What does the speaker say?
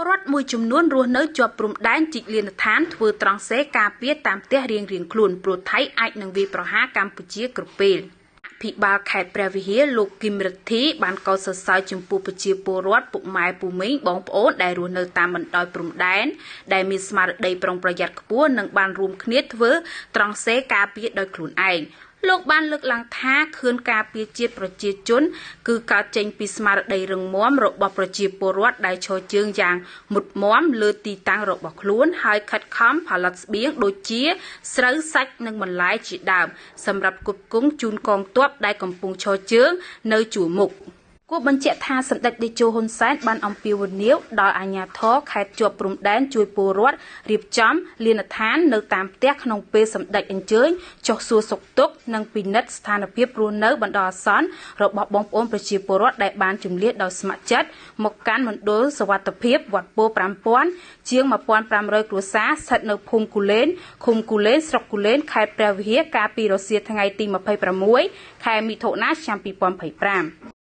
រដ្ឋមួយចំនួនរស់នៅជាប់ព្រំដែនជីកលានដ្ឋានធ្វើត្រង់សេការពារតាមផ្ទះរៀងៗខ្លួនព្រោះថៃអាចនឹងវាយប្រហារកម្ពុជាគ្រប់ពេលភិបាលខេត្តព្រះវិហារលោកគឹមរិទ្ធីបានកោតសរសើរចំពោះប្រជាពលរដ្ឋពុកម៉ែពូមីងបងប្អូនដែលរស់នៅតាមបណ្ដោយព្រំដែនដែលមានស្មារតីប្រុងប្រយ័ត្នខ្ពស់និងបានរួមគ្នាធ្វើត្រង់សេការពារដោយខ្លួនឯងលោកបានលើកឡើងថាខឿនការពារជាតិប្រជាជនគឺកើតចេញពីស្មារតីរឹងមាំរបស់ប្រជាពលរដ្ឋដែលឈរជើងយ៉ាងមុតមាំលើទីតាំងរបស់ខ្លួនហើយខិតខំផលិតស្បៀងដូចជាស្រូវសាច់និងបន្លែជាដើមសម្រាប់គ្រប់គ្រងជូនកងទ័ពដែលកំពុងឈរជើងនៅជួរមុខគួរបញ្ជាក់ថាសម្ដេចតេជោហ៊ុនសែនបានអំពាវនាវដល់អាជ្ញាធរខេត្តជាប់ព្រំដែនជួយពលរដ្ឋរៀបចំលានដ្ឋាននៅតាមផ្ទះក្នុងពេលសម្ដេចអញ្ជើញចុះសួរសុខទុក្ខនិងពិនិត្យស្ថានភាពរស់នៅបណ្ដោះអាសន្នរបស់បងប្អូនប្រជាពលរដ្ឋដែលបានជម្លៀសដោយស្ម័គ្រចិត្តមកកាន់មណ្ឌលសុវត្ថិភាពវត្តពោធិ៍5000ជាង1500គ្រួសារស្ថិតនៅភូមិគូលែនឃុំគូលែនស្រុកគូលែនខេត្តព្រះវិហារកាលពីរសៀលថ្ងៃទី26ខែមិថុនាឆ្នាំ2025